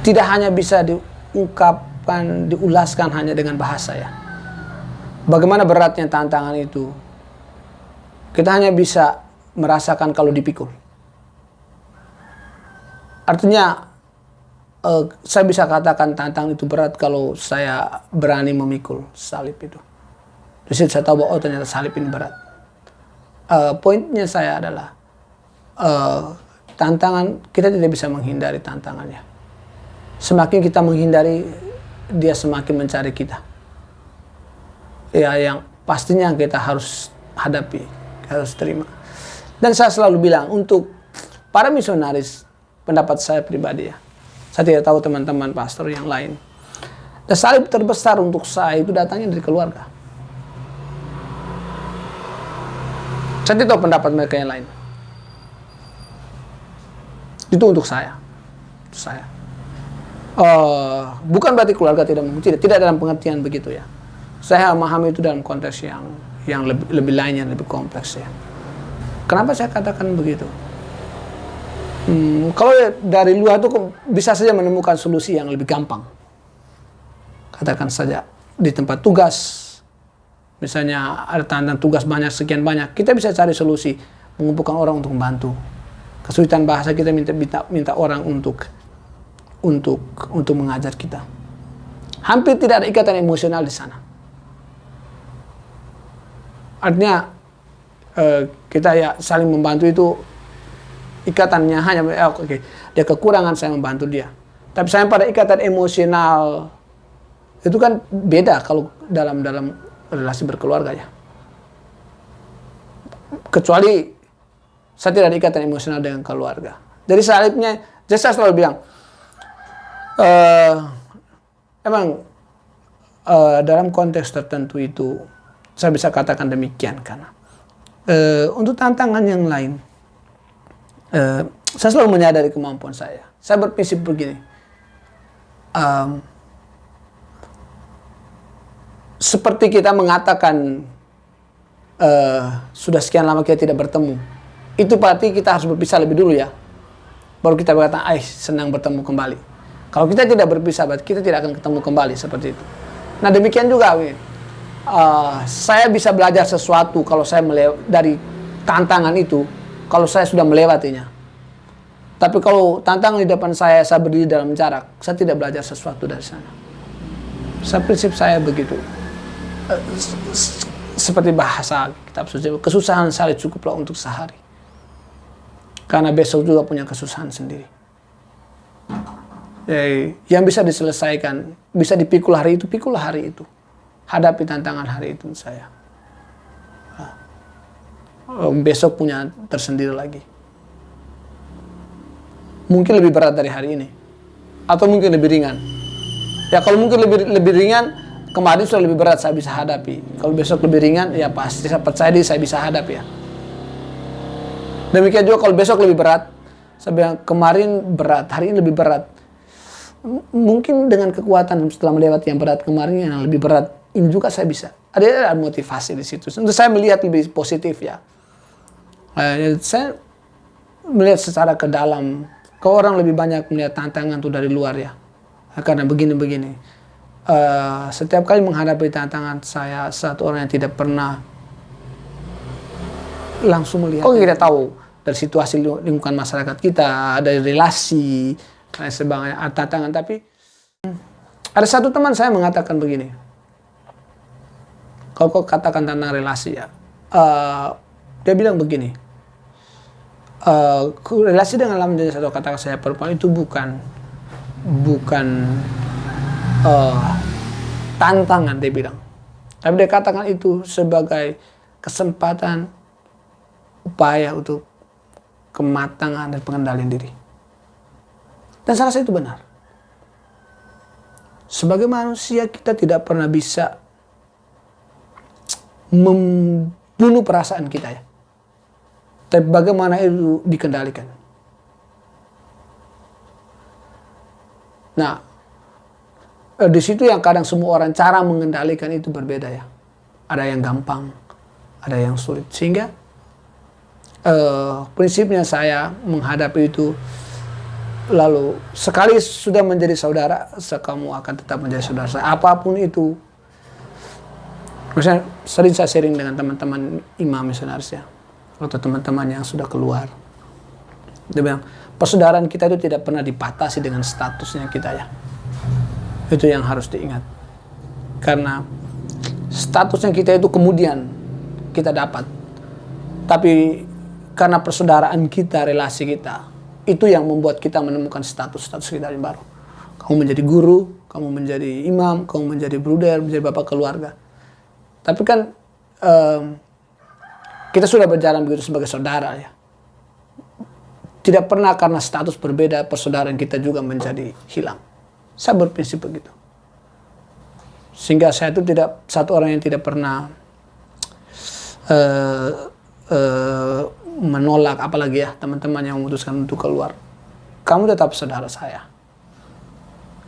Tidak hanya bisa diungkapkan, diulaskan hanya dengan bahasa ya. Bagaimana beratnya tantangan itu? Kita hanya bisa merasakan kalau dipikul. Artinya saya bisa katakan tantangan itu berat kalau saya berani memikul salib itu. Di situ saya tahu bahwa ternyata salib ini berat. Poinnya saya adalah tantangan kita tidak bisa menghindari tantangannya. Semakin kita menghindari, dia semakin mencari kita. Ya yang pastinya kita harus hadapi, harus terima. Dan saya selalu bilang untuk para misionaris, pendapat saya pribadi ya, saya tidak tahu teman-teman pastor yang lain. Dan salib terbesar untuk saya itu datangnya dari keluarga. Saya tidak tahu pendapat mereka yang lain. Itu untuk saya. Bukan berarti keluarga tidak dalam pengertian begitu ya. Saya memahami itu dalam konteks yang lebih lain, yang lebih kompleks ya. Kenapa saya katakan begitu? Kalau dari luar itu bisa saja menemukan solusi yang lebih gampang. Katakan saja di tempat tugas misalnya ada tantangan tugas banyak, sekian banyak, kita bisa cari solusi, mengumpulkan orang untuk membantu. Kesulitan bahasa kita minta orang untuk mengajar kita. Hampir tidak ada ikatan emosional di sana. Artinya kita ya saling membantu itu ikatannya hanya oke, dia kekurangan saya membantu dia. Tapi saya pada ikatan emosional itu kan beda kalau dalam relasi berkeluarga ya. Kecuali saya tidak ada ikatan emosional dengan keluarga. Jadi sebaliknya, saya selalu bilang, emang dalam konteks tertentu itu saya bisa katakan demikian karena untuk tantangan yang lain, saya selalu menyadari kemampuan saya. Saya berprinsip begini, seperti kita mengatakan sudah sekian lama kita tidak bertemu, itu berarti kita harus berpisah lebih dulu ya, baru kita berkata, senang bertemu kembali. Kalau kita tidak berpisah, berarti kita tidak akan ketemu kembali seperti itu. Nah demikian juga, saya bisa belajar sesuatu kalau saya dari tantangan itu, kalau saya sudah melewatinya. Tapi kalau tantangan di depan saya berdiri dalam jarak, saya tidak belajar sesuatu dari sana. Prinsip saya begitu. Seperti bahasa kitab suci, kesusahan sehari cukuplah untuk sehari. Karena besok juga punya kesusahan sendiri. Yang bisa diselesaikan, bisa dipikul hari itu, pikulah hari itu. Hadapi tantangan hari itu saya. Besok punya tersendiri lagi. Mungkin lebih berat dari hari ini. Atau mungkin lebih ringan. Ya kalau mungkin lebih ringan, kemarin sudah lebih berat saya bisa hadapi. Kalau besok lebih ringan, ya pasti saya percaya diri saya bisa hadapi ya. Demikian juga kalau besok lebih berat, saya bilang kemarin berat, hari ini lebih berat. Mungkin dengan kekuatan setelah melewati yang berat kemarin yang lebih berat, ini juga saya bisa. Ada motivasi di situ. Untuk saya melihat lebih positif ya. Saya melihat secara ke dalam. Kalau orang lebih banyak melihat tantangan itu dari luar ya. Karena begini-begini. Setiap kali menghadapi tantangan saya, satu orang yang tidak pernah langsung melihat. Oh kita tahu dari situasi lingkungan masyarakat kita, dari relasi, dan sebagainya, tantangan. Tapi ada satu teman saya mengatakan begini. Kalau kau katakan tentang relasi ya, dia bilang begini. Relasi dengan lawan jenis atau katakan saya perempuan itu bukan tantangan dia bilang. Tapi dia katakan itu sebagai kesempatan upaya untuk kematangan dan pengendalian diri. Dan saya rasa itu benar. Sebagai manusia kita tidak pernah bisa membunuh perasaan kita ya. Tapi bagaimana itu dikendalikan. Nah, di situ yang kadang semua orang cara mengendalikan itu berbeda ya. Ada yang gampang, ada yang sulit. Sehingga prinsipnya saya menghadapi itu, lalu sekali sudah menjadi saudara, kamu akan tetap menjadi saudara saya. Apapun itu. Misalnya sering saya sharing dengan teman-teman imam misionaris ya, atau teman-teman yang sudah keluar. Dia bilang, persaudaraan kita itu tidak pernah dipatasi dengan statusnya kita ya. Itu yang harus diingat. Karena statusnya kita itu kemudian kita dapat. Tapi karena persaudaraan kita, relasi kita, itu yang membuat kita menemukan status-status kita yang baru. Kamu menjadi guru, kamu menjadi imam, kamu menjadi bruder, menjadi bapak keluarga. Tapi kan kita sudah berjalan begitu sebagai saudara ya. Tidak pernah karena status berbeda persaudaraan kita juga menjadi hilang. Saya berprinsip begitu. Sehingga saya itu tidak satu orang yang tidak pernah menolak, apalagi ya teman-teman yang memutuskan untuk keluar. Kamu tetap saudara saya.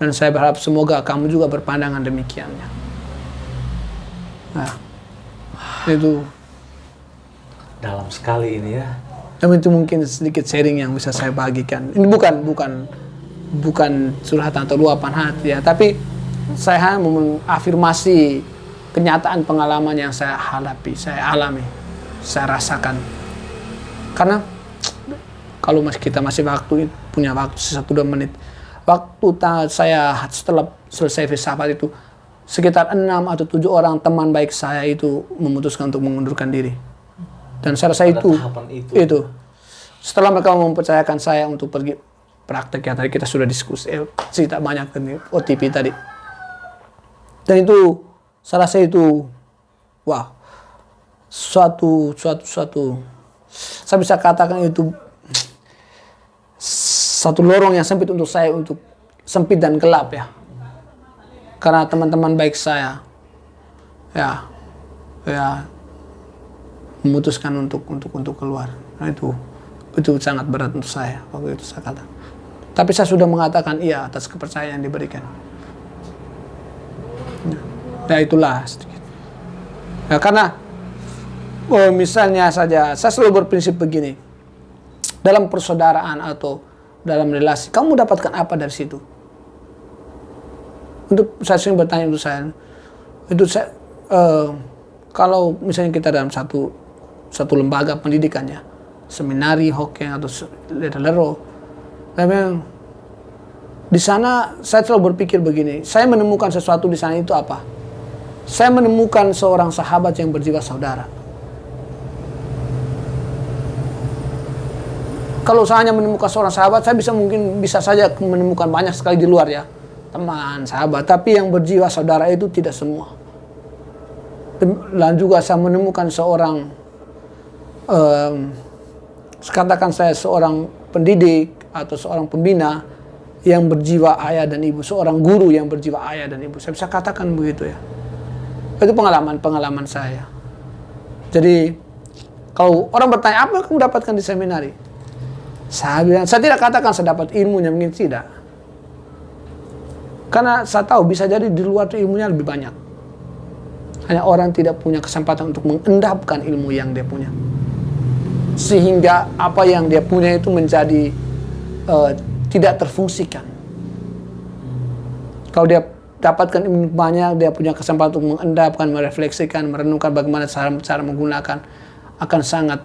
Dan saya berharap semoga kamu juga berpandangan demikiannya. Nah, itu dalam sekali ini ya. Tapi itu mungkin sedikit sharing yang bisa saya bagikan. Ini bukan curhatan atau luapan hati ya, tapi saya mengafirmasi kenyataan pengalaman yang saya hadapi, saya alami, saya rasakan. Karena kalau kita masih punya waktu 1-2 menit, waktu saya setelah selesai filsafat itu, sekitar 6 atau 7 orang teman baik saya itu memutuskan untuk mengundurkan diri. Dan saya rasa itu. Setelah mereka mempercayakan saya untuk pergi praktek, ya tadi kita sudah diskusi, cerita banyak tentang OTP tadi. Dan itu, saya rasa itu, wah, suatu, saya bisa katakan itu satu lorong yang sempit untuk saya, untuk sempit dan gelap ya. Karena teman-teman baik saya, ya memutuskan untuk keluar. Nah itu sangat berat untuk saya waktu itu saya kata. Tapi saya sudah mengatakan iya atas kepercayaan yang diberikan. Ya itulah sedikit. Ya, karena misalnya saja saya selalu berprinsip begini. Dalam persaudaraan atau dalam relasi, kamu dapatkan apa dari situ? Untuk saya sering bertanya untuk saya, kalau misalnya kita dalam satu lembaga pendidikan ya, seminari, hokeng atau lero, memang di sana saya selalu berpikir begini, saya menemukan sesuatu di sana itu apa? Saya menemukan seorang sahabat yang berjiwa saudara. Kalau saya hanya menemukan seorang sahabat, saya bisa saja menemukan banyak sekali di luar ya, teman, sahabat. Tapi yang berjiwa saudara itu tidak semua. Dan juga saya menemukan seorang, katakan saya seorang pendidik atau seorang pembina yang berjiwa ayah dan ibu, seorang guru yang berjiwa ayah dan ibu. Saya bisa katakan begitu ya. Itu pengalaman saya. Jadi kalau orang bertanya, apa yang kamu dapatkan di seminari? Saya bilang, saya tidak katakan saya dapat ilmunya, mungkin tidak. Karena saya tahu bisa jadi di luar itu ilmunya lebih banyak. Hanya orang tidak punya kesempatan untuk mengendapkan ilmu yang dia punya. Sehingga apa yang dia punya itu menjadi tidak terfungsikan. Kalau dia dapatkan ilmu banyak, dia punya kesempatan untuk mengendapkan, merefleksikan, merenungkan bagaimana cara menggunakan, akan sangat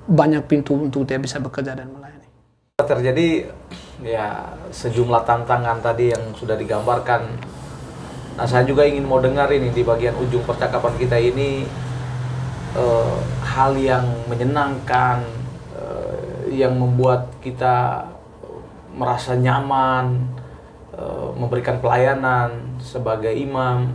banyak pintu untuk dia bisa bekerja dan melayani. Terjadi ya sejumlah tantangan tadi yang sudah digambarkan. Nah, saya juga ingin mau dengar ini di bagian ujung percakapan kita ini hal yang menyenangkan, yang membuat kita merasa nyaman, memberikan pelayanan sebagai imam,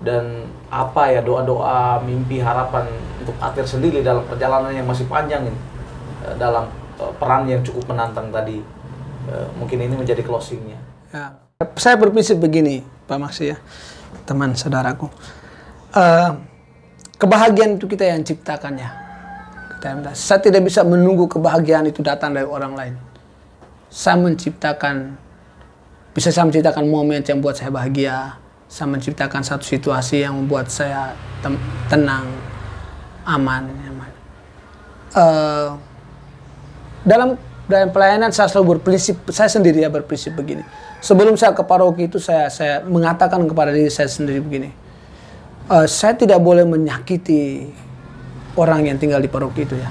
dan apa ya doa-doa, mimpi, harapan untuk Atir sendiri dalam perjalanan yang masih panjang ini, dalam peran yang cukup menantang tadi. Mungkin ini menjadi closingnya. Ya. Saya berprinsip begini, Pak Maksi ya, teman saudaraku. Kebahagiaan itu kita yang ciptakannya. Saya tidak bisa menunggu kebahagiaan itu datang dari orang lain. Saya menciptakan momen yang buat saya bahagia. Saya menciptakan satu situasi yang membuat saya tenang, aman, nyaman. Dalam pelayanan saya selalu berprinsip, saya sendiri ya berprinsip begini. Sebelum saya ke paroki itu saya mengatakan kepada diri saya sendiri begini. Saya tidak boleh menyakiti orang yang tinggal di paroki itu ya.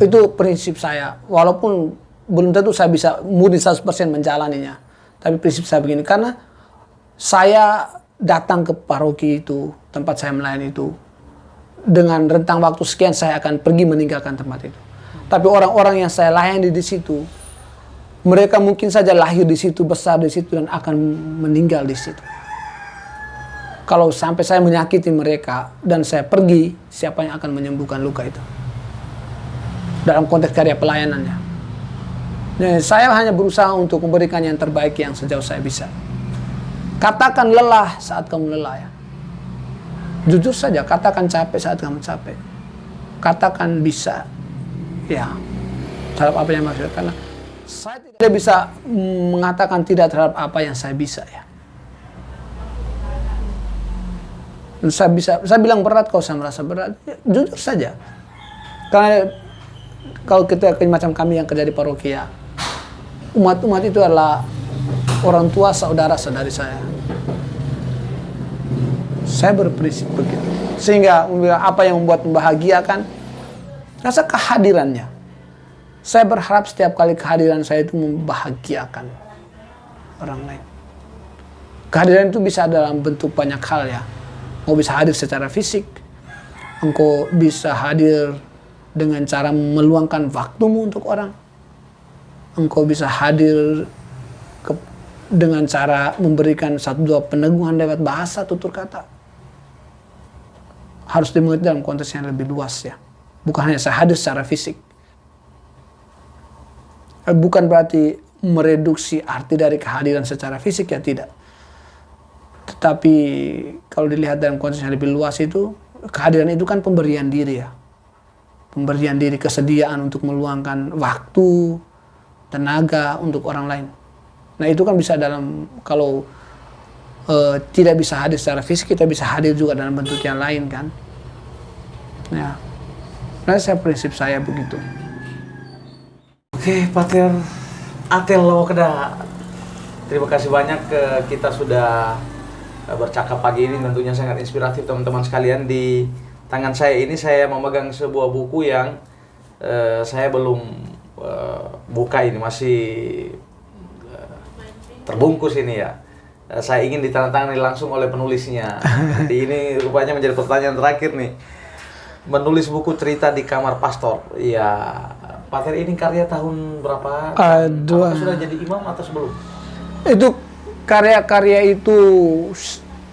Itu prinsip saya. Walaupun belum tentu saya bisa murni 100% menjalaninya. Tapi prinsip saya begini, karena saya datang ke paroki itu, tempat saya melayani itu, dengan rentang waktu sekian saya akan pergi meninggalkan tempat itu. Tapi orang-orang yang saya layani di situ, mereka mungkin saja lahir di situ, besar di situ, dan akan meninggal di situ. Kalau sampai saya menyakiti mereka dan saya pergi, siapa yang akan menyembuhkan luka itu? Dalam konteks karya pelayanannya. Nah, saya hanya berusaha untuk memberikan yang terbaik yang sejauh saya bisa. Katakan lelah saat kamu lelah ya. Jujur saja, katakan capek saat kamu capek. Katakan bisa ya terhadap apa yang maksud. Karena saya tidak bisa mengatakan tidak terhadap apa yang saya bisa ya. Saya bilang berat kalau saya merasa berat. Ya, jujur saja. Karena kalau kita macam kami yang kerja di paroki ya, umat-umat itu adalah orang tua, saudara-saudari saya. Saya berprinsip begitu. Sehingga apa yang membuat membahagiakan, rasa kehadirannya. Saya berharap setiap kali kehadiran saya itu membahagiakan orang lain. Kehadiran itu bisa dalam bentuk banyak hal ya. Engkau bisa hadir secara fisik. Engkau bisa hadir dengan cara meluangkan waktumu untuk orang. Engkau bisa hadir dengan cara memberikan satu dua peneguhan lewat bahasa tutur kata. Harus dimengerti dalam konteks yang lebih luas ya. Bukan hanya saya hadir secara fisik. Bukan berarti mereduksi arti dari kehadiran secara fisik ya, tidak. Tetapi kalau dilihat dalam konteks yang lebih luas itu, kehadiran itu kan pemberian diri ya. Pemberian diri, kesediaan untuk meluangkan waktu, tenaga untuk orang lain. Nah itu kan bisa dalam, kalau tidak bisa hadir secara fisik, kita bisa hadir juga dalam bentuk yang lain kan. Ya, nah prinsip saya begitu. Oke, Pater Atel Lawakeda, terima kasih banyak kita sudah bercakap pagi ini, tentunya sangat inspiratif teman-teman sekalian. Di tangan saya ini saya memegang sebuah buku yang saya belum buka, ini masih terbungkus ini ya. Saya ingin ditandatangani langsung oleh penulisnya. Jadi ini rupanya menjadi pertanyaan terakhir nih. Menulis buku cerita di kamar pastor. Ya, Pater ini karya tahun berapa? Aduh. Apakah sudah jadi imam atau sebelum? Itu karya-karya itu,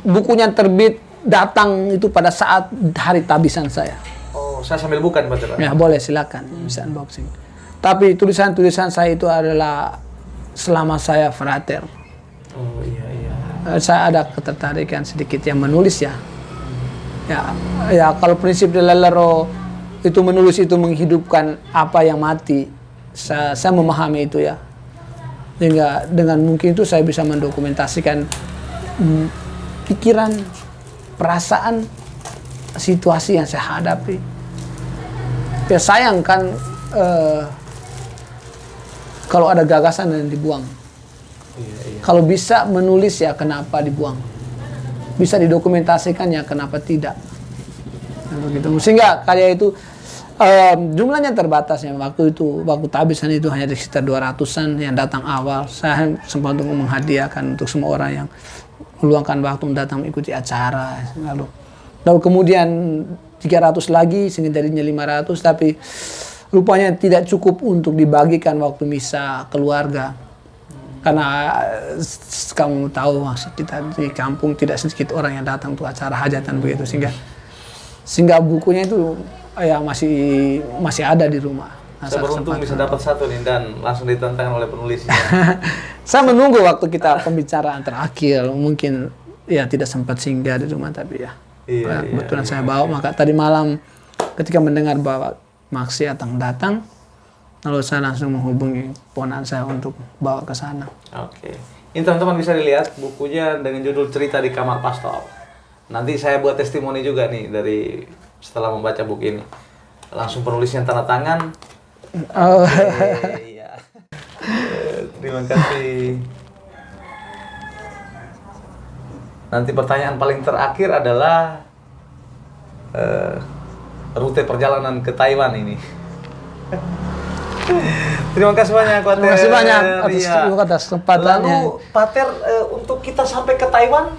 bukunya terbit datang itu pada saat hari tabisan saya. Oh, saya sambil buka nih Pater. Ya boleh, silakan bisa unboxing. Tapi tulisan-tulisan saya itu adalah selama saya frater. Oh iya. Saya ada ketertarikan sedikit yang menulis ya. Ya kalau prinsip Lelero itu menulis itu menghidupkan apa yang mati. Saya memahami itu ya. Sehingga dengan mungkin itu saya bisa mendokumentasikan pikiran, perasaan, situasi yang saya hadapi. Ya sayang kan kalau ada gagasan dan dibuang. Iya. Kalau bisa menulis ya kenapa dibuang? Bisa didokumentasikan ya kenapa tidak? Nah, begitu. Sehingga karya itu jumlahnya terbatas ya. Waktu tabisan itu hanya sekitar 200-an yang datang awal. Saya sempat untuk menghadiahkan untuk semua orang yang meluangkan waktu datang mengikuti acara. Lalu kemudian 300 lagi sehingga jadinya 500, tapi rupanya tidak cukup untuk dibagikan waktu misa keluarga. Karena kamu tahu maksud kita di kampung tidak sedikit orang yang datang untuk acara hajatan begitu, sehingga bukunya itu ya masih ada di rumah. Saya beruntung bisa dapat satu nih dan langsung ditentang oleh penulisnya. Saya menunggu waktu kita pembicaraan terakhir, mungkin ya tidak sempat singgah di rumah, tapi ya kebetulan saya bawa. Maka tadi malam ketika mendengar bahwa Maksi datang, lalu saya langsung menghubungi ponakan saya untuk bawa ke sana. Oke. Ini teman-teman bisa dilihat bukunya dengan judul Cerita di Kamar Pastor. Nanti saya buat testimoni juga nih dari setelah membaca buku ini. Langsung penulisnya tanda tangan. Oh. Iya. Terima kasih. Nanti pertanyaan paling terakhir adalah rute perjalanan ke Taiwan ini. Terima kasih banyak, Pater. Terima kasih banyak atas kesempatannya. Lalu, Pater, untuk kita sampai ke Taiwan,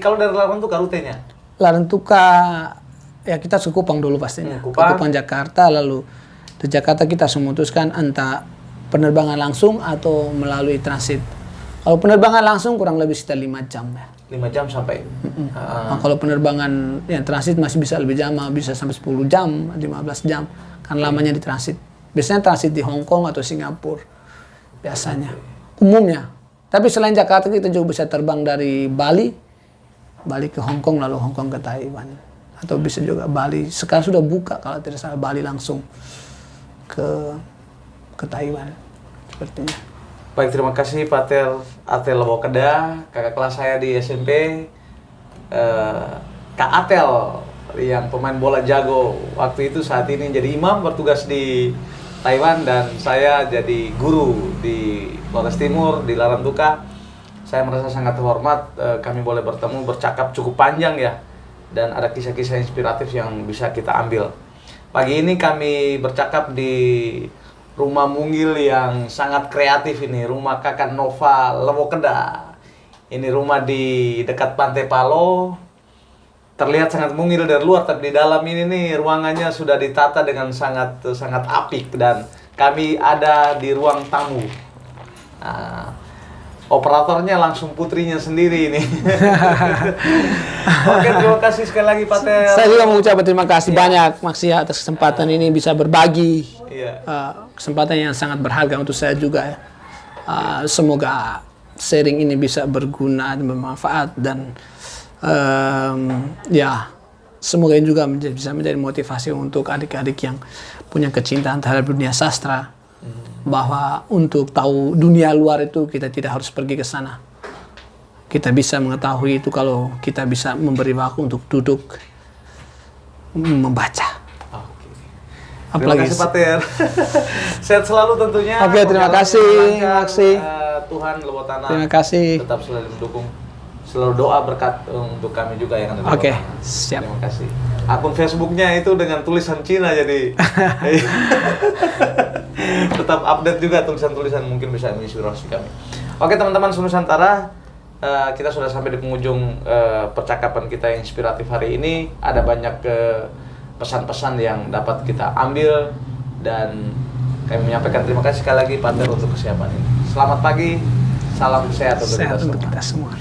kalau dari Larantuka rutenya? Larantuka, ya kita ke Kupang dulu pastinya. Kupang Jakarta, lalu di Jakarta kita memutuskan entah penerbangan langsung atau melalui transit. Kalau penerbangan langsung kurang lebih sekitar 5 jam ya. 5 jam sampai? Nah, kalau penerbangan yang transit masih bisa lebih lama, bisa sampai 10 jam, 15 jam. Kan lamanya di transit. Biasanya transit di Hong Kong atau Singapura. Biasanya. Umumnya. Tapi selain Jakarta kita juga bisa terbang dari Bali ke Hong Kong, lalu Hong Kong ke Taiwan. Atau bisa juga Bali. Sekarang sudah buka kalau tidak salah Bali langsung ke Taiwan. Sepertinya. Baik, terima kasih Pater Atel Lawakeda, kakak kelas saya di SMP. Kak Atel yang pemain bola jago waktu itu, saat ini jadi imam bertugas di Taiwan, dan saya jadi guru di Flores Timur di Larantuka. Saya merasa sangat terhormat kami boleh bertemu, bercakap cukup panjang ya. Dan ada kisah-kisah inspiratif yang bisa kita ambil. Pagi ini kami bercakap di rumah mungil yang sangat kreatif ini, rumah Kakak Nova Lewokeda. Ini rumah di dekat Pantai Palo. Terlihat sangat mungil dari luar, tapi di dalam ini nih ruangannya sudah ditata dengan sangat apik dan kami ada di ruang tamu. Nah, operatornya langsung putrinya sendiri ini. Oke, terima kasih sekali lagi Pak Ter. Saya juga mengucapkan terima kasih banyak Maksi atas kesempatan ini bisa berbagi. Iya. Kesempatan yang sangat berharga untuk saya juga ya. Semoga sharing ini bisa berguna dan bermanfaat dan ya semoga ini juga bisa menjadi motivasi untuk adik-adik yang punya kecintaan terhadap dunia sastra. Bahwa untuk tahu dunia luar itu kita tidak harus pergi ke sana. Kita bisa mengetahui itu kalau kita bisa memberi waktu untuk duduk membaca. Oke. Apalagi Terima kasih Pak Ter. Sehat selalu tentunya. Oke, terima kasih, Maksi. Tuhan Lewotana Terima kasih. tetap selalu mendukung. Selalu doa berkat untuk kami juga yang ada di Oke, Lewotana. siap. Terima kasih. Akun Facebooknya itu dengan tulisan Cina jadi tetap update juga tulisan-tulisan mungkin bisa menginspirasi kami. Oke teman-teman Nusantara, kita sudah sampai di penghujung percakapan kita yang inspiratif hari ini. Ada banyak pesan-pesan yang dapat kita ambil dan kami menyampaikan terima kasih sekali lagi Pak Ter untuk kesiapan ini. Selamat pagi, salam sehat untuk Sehat kita untuk semua. kita semua.